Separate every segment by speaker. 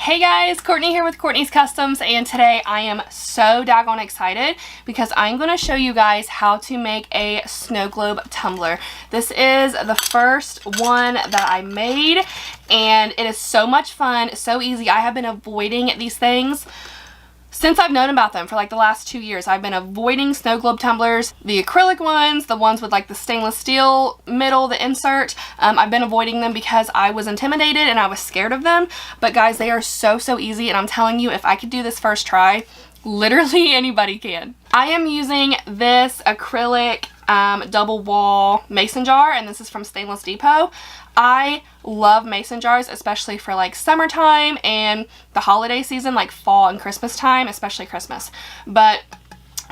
Speaker 1: Hey guys, Courtney here with Courtney's Customs, and today I am so daggone excited because I'm going to show you guys how to make a snow globe tumbler. This is the first one that I made, and it is so much fun, so easy. I have been avoiding these things since I've known about them for like the last 2 years. I've been avoiding snow globe tumblers, the acrylic ones, the ones with like the stainless steel middle, the insert. I've been avoiding them because I was intimidated and I was scared of them. But guys, they are so easy, and I'm telling you, if I could do this first try, literally anybody can. I am using this acrylic double wall mason jar, and this is from Stainless Depot. I love mason jars, especially for like summertime and the holiday season, like fall and Christmas time, especially Christmas. But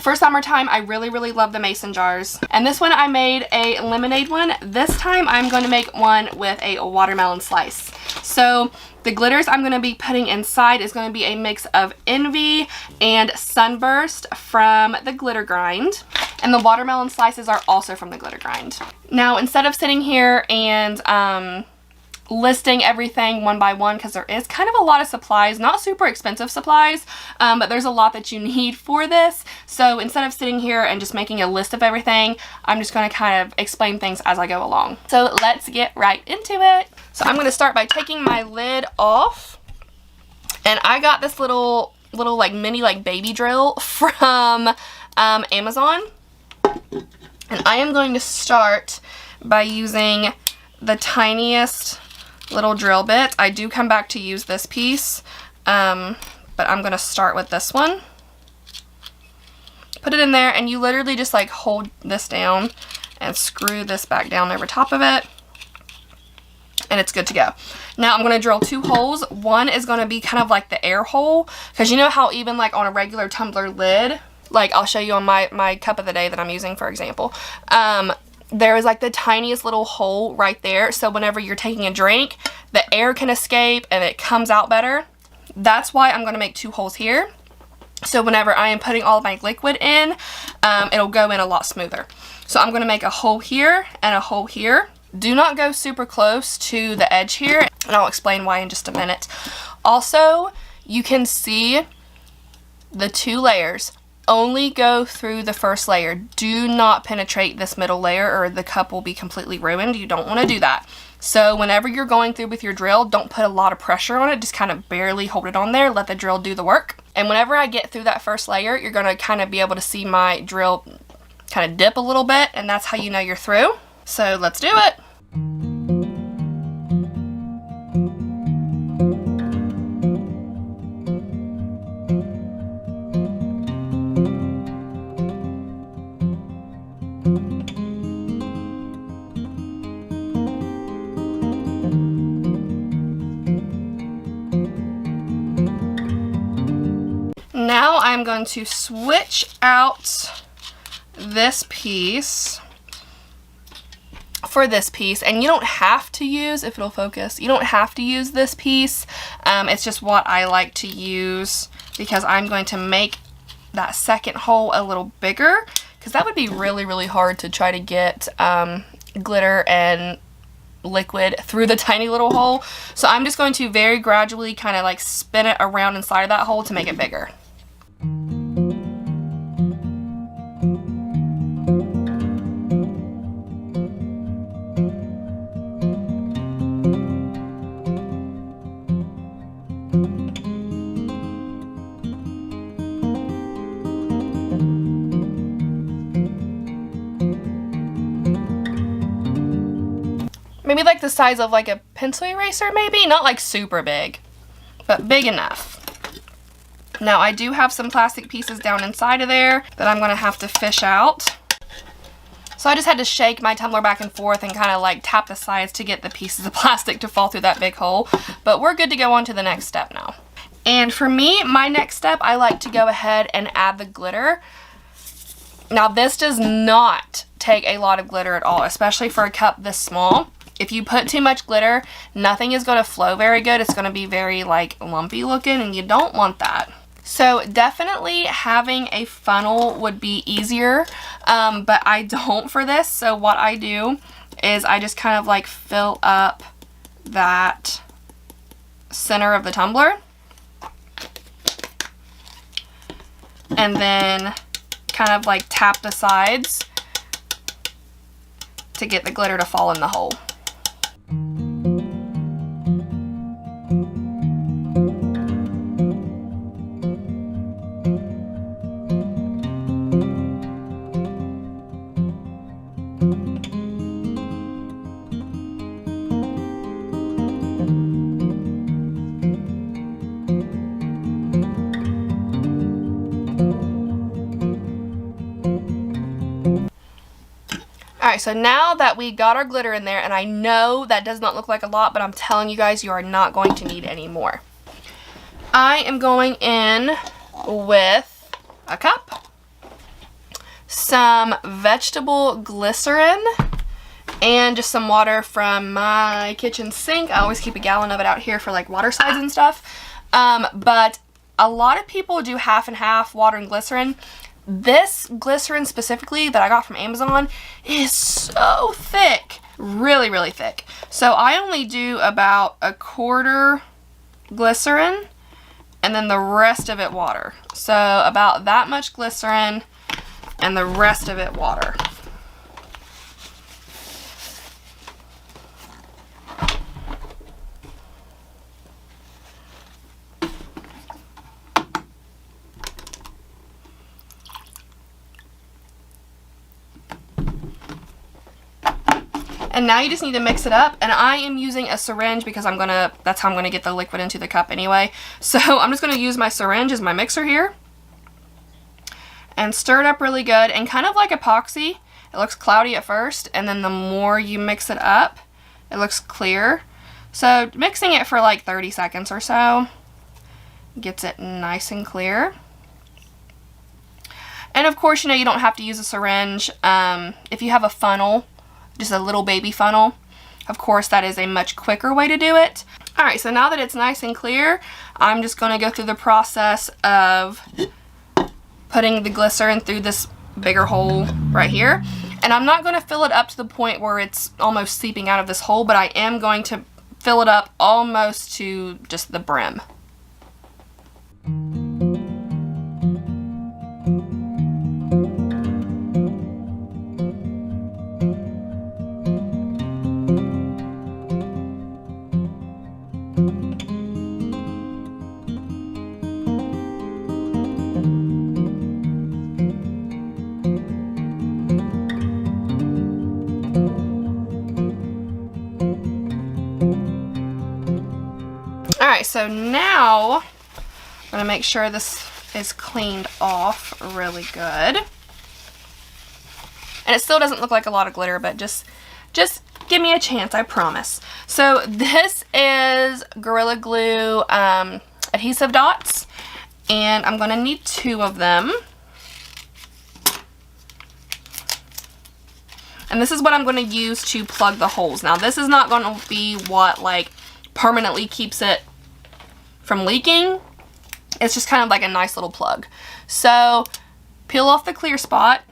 Speaker 1: for summertime, I really love the mason jars. And this one I made a lemonade one. This time I'm going to make one with a watermelon slice. So the glitters I'm going to be putting inside is going to be a mix of Envy and Sunburst from the glitter grind. And the watermelon slices are also from the glitter grind. Now, instead of sitting here and listing everything one by one, because there is kind of a lot of supplies, not super expensive supplies, but there's a lot that you need for this. So instead of sitting here and just making a list of everything, I'm just going to kind of explain things as I go along. So let's get right into it. So I'm going to start by taking my lid off, and I got this little like mini like baby drill from Amazon, and I am going to start by using the tiniest little drill bit. I do come back to use this piece, but I'm going to start with this one. Put it in there, and you literally just like hold this down and screw this back down over top of it, and it's good to go. Now I'm going to drill 2 holes. One is going to be kind of like the air hole, because you know how even like on a regular tumbler lid, like I'll show you on my cup of the day that I'm using, for example, there is like the tiniest little hole right there, so whenever you're taking a drink, the air can escape and it comes out better. That's why I'm going to make 2 holes here, so whenever I am putting all of my liquid in, it'll go in a lot smoother. So I'm going to make a hole here and a hole here. Do not go super close to the edge here, and I'll explain why in just a minute. Also, you can see the 2 layers. Only go through the first layer. Do not penetrate this middle layer, or the cup will be completely ruined. You don't want to do that. So whenever you're going through with your drill, don't put a lot of pressure on it. Just kind of barely hold it on there. Let the drill do the work. And whenever I get through that first layer, you're going to kind of be able to see my drill kind of dip a little bit, and that's how you know you're through. So let's do it. Now I'm going to switch out this piece for this piece, and you don't have to use, if it'll focus, you don't have to use this piece. It's just what I like to use because I'm going to make that second hole a little bigger, because that would be really hard to try to get glitter and liquid through the tiny little hole. So I'm just going to very gradually kind of like spin it around inside of that hole to make it bigger. Maybe like the size of like a pencil eraser, maybe? Not like super big, but big enough. Now I do have some plastic pieces down inside of there that I'm going to have to fish out. So I just had to shake my tumbler back and forth and kind of like tap the sides to get the pieces of plastic to fall through that big hole. But we're good to go on to the next step now. And for me, my next step, I like to go ahead and add the glitter. Now this does not take a lot of glitter at all, especially for a cup this small. If you put too much glitter, nothing is going to flow very good. It's going to be very like lumpy looking, and you don't want that. So definitely having a funnel would be easier, but I don't for this. So what I do is I just kind of like fill up that center of the tumbler. and then kind of like tap the sides to get the glitter to fall in the hole. Alright, so now that we got our glitter in there, and I know that does not look like a lot, but I'm telling you guys, you are not going to need any more. I am going in with a cup, some vegetable glycerin, and just some water from my kitchen sink. I always keep a gallon of it out here for like water slides and stuff. But a lot of people do half and half water and glycerin. This glycerin specifically that I got from Amazon is so thick, really, really thick. So I only do about a quarter glycerin and then the rest of it water. So about that much glycerin and the rest of it water. And now you just need to mix it up, and I am using a syringe because that's how I'm gonna get the liquid into the cup anyway. So I'm just gonna use my syringe as my mixer here and stir it up really good, and kind of like epoxy, it looks cloudy at first, and then the more you mix it up, it looks clear. So mixing it for like 30 seconds or so gets it nice and clear. And of course, you know, you don't have to use a syringe. If you have a funnel, just a little baby funnel, of course that is a much quicker way to do it. Alright, so now that it's nice and clear, I'm just going to go through the process of putting the glycerin through this bigger hole right here. And I'm not going to fill it up to the point where it's almost seeping out of this hole, but I am going to fill it up almost to just the brim. Alright, so now I'm going to make sure this is cleaned off really good. And it still doesn't look like a lot of glitter, but just give me a chance, I promise. So this is Gorilla Glue adhesive dots, and I'm going to need 2 of them. And this is what I'm going to use to plug the holes. Now this is not going to be what like permanently keeps it from leaking. It's just kind of like a nice little plug. So peel off the clear spot,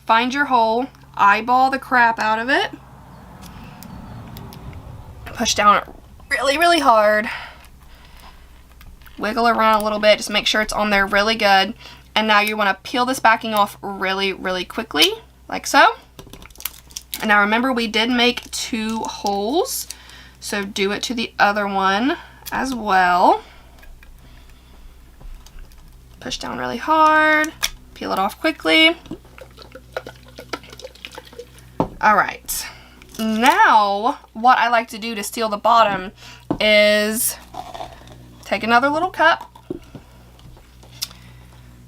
Speaker 1: find your hole, eyeball the crap out of it, push down really, really hard, wiggle around a little bit, just make sure it's on there really good. And now you want to peel this backing off really, really quickly, like so. And now remember, we did make 2 holes, so do it to the other one as well. Push down really hard, peel it off quickly. Alright, now what I like to do to seal the bottom is take another little cup,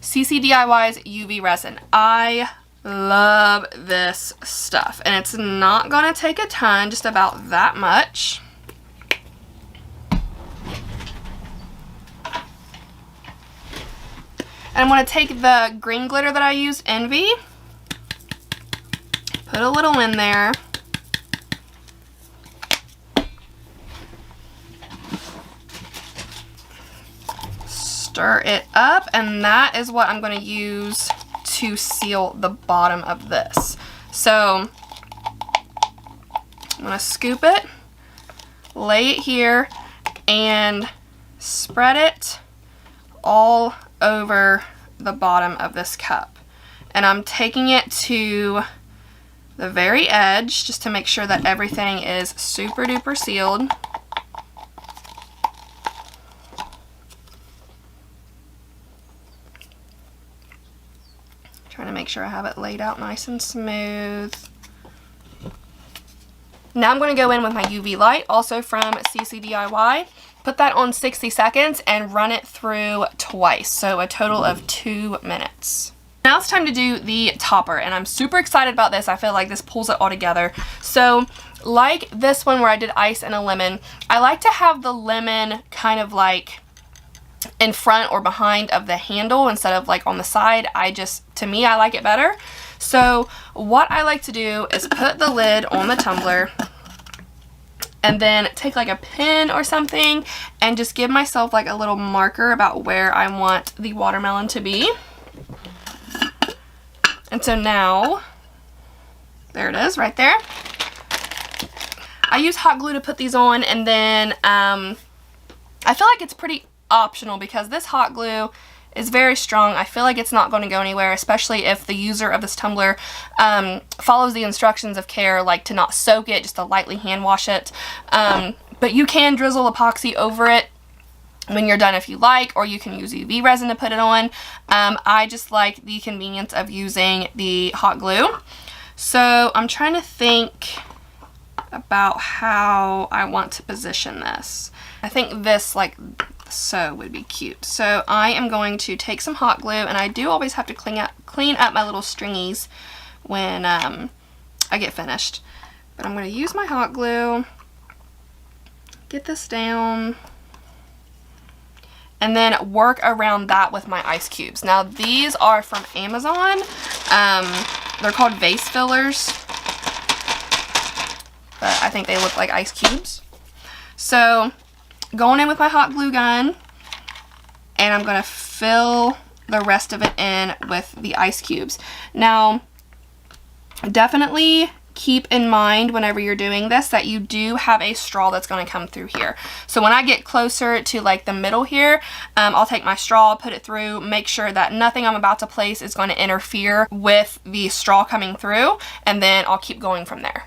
Speaker 1: CC DIY's UV resin. I love this stuff, and it's not gonna take a ton, just about that much. And I'm going to take the green glitter that I used, Envy, put a little in there, stir it up, and that is what I'm going to use to seal the bottom of this. So I'm going to scoop it, lay it here, and spread it all over the bottom of this cup. And I'm taking it to the very edge just to make sure that everything is super duper sealed. Trying to make sure I have it laid out nice and smooth. Now I'm going to go in with my UV light, also from CCDIY. Put that on 60 seconds and run it through twice, so a total of 2 minutes. Now it's time to do the topper, and I'm super excited about this. I feel like this pulls it all together. So like this one where I did ice and a lemon, I like to have the lemon kind of like in front or behind of the handle instead of like on the side. To me, I like it better. So what I like to do is put the lid on the tumbler and then take like a pen or something and just give myself like a little marker about where I want the watermelon to be. And so now, there it is right there. I use hot glue to put these on, and then I feel like it's pretty optional because this hot glue is very strong. I feel like it's not going to go anywhere, especially if the user of this tumbler follows the instructions of care, like to not soak it, just to lightly hand wash it. But you can drizzle epoxy over it when you're done if you like, or you can use UV resin to put it on. I just like the convenience of using the hot glue. So I'm trying to think about how I want to position this. I think this like so would be cute. So I am going to take some hot glue, and I do always have to clean up my little stringies when I get finished. But I'm going to use my hot glue, get this down, and then work around that with my ice cubes. Now these are from Amazon. They're called vase fillers, but I think they look like ice cubes. So going in with my hot glue gun, and I'm going to fill the rest of it in with the ice cubes. Now definitely keep in mind whenever you're doing this that you do have a straw that's going to come through here. So when I get closer to like the middle here, I'll take my straw, put it through, make sure that nothing I'm about to place is going to interfere with the straw coming through, and then I'll keep going from there.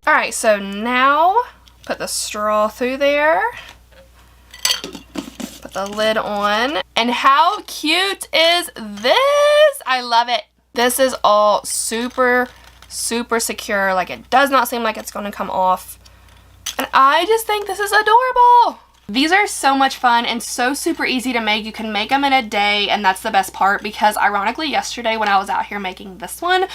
Speaker 1: Alright, so now put the straw through there, put the lid on, and how cute is this? I love it. This is all super, super secure. Like, it does not seem like it's going to come off. And I just think this is adorable. These are so much fun and so super easy to make. You can make them in a day, and that's the best part, because ironically yesterday when I was out here making this one,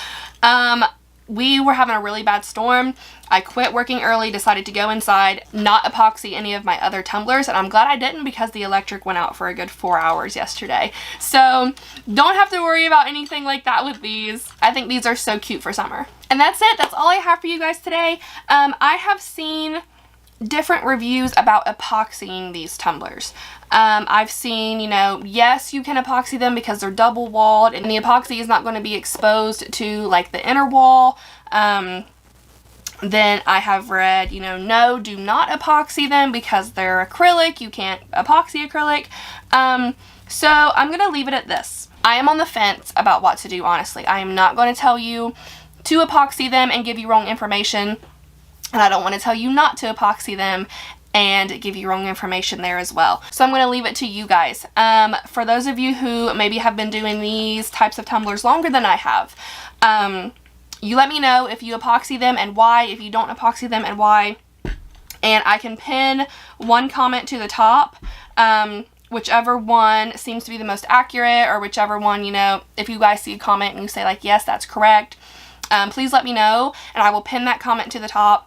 Speaker 1: we were having a really bad storm. I quit working early, decided to go inside, not epoxy any of my other tumblers, and I'm glad I didn't because the electric went out for a good 4 hours yesterday. So don't have to worry about anything like that with these. I think these are so cute for summer. And that's it. That's all I have for you guys today. I have seen different reviews about epoxying these tumblers. I've seen, you know, yes, you can epoxy them because they're double walled and the epoxy is not going to be exposed to like the inner wall. Then I have read, you know, no, do not epoxy them because they're acrylic. You can't epoxy acrylic. So I'm going to leave it at this. I am on the fence about what to do, honestly. I am not going to tell you to epoxy them and give you wrong information. And I don't want to tell you not to epoxy them and give you wrong information there as well. So I'm going to leave it to you guys. For those of you who maybe have been doing these types of tumblers longer than I have, you let me know if you epoxy them and why, if you don't epoxy them and why. And I can pin one comment to the top, whichever one seems to be the most accurate, or whichever one, you know, if you guys see a comment and you say like, yes, that's correct, please let me know and I will pin that comment to the top.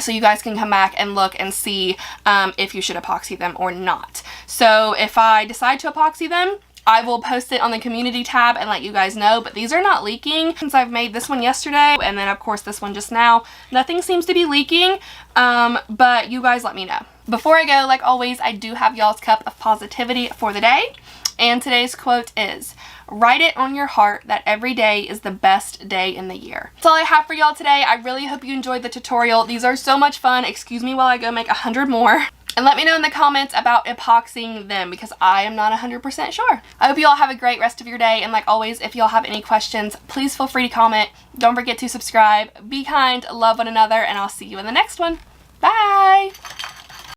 Speaker 1: so you guys can come back and look and see if you should epoxy them or not. So if I decide to epoxy them, I will post it on the community tab and let you guys know, but these are not leaking since I've made this one yesterday, and then of course this one just now. Nothing seems to be leaking, but you guys let me know. Before I go, like always, I do have y'all's cup of positivity for the day, and today's quote is, "Write it on your heart that every day is the best day in the year." That's all I have for y'all today. I really hope you enjoyed the tutorial. These are so much fun. Excuse me while I go make 100 more. And let me know in the comments about epoxying them, because I am not 100% sure. I hope you all have a great rest of your day, and like always, if y'all have any questions, please feel free to comment. Don't forget to subscribe. Be kind, love one another, and I'll see you in the next one. Bye!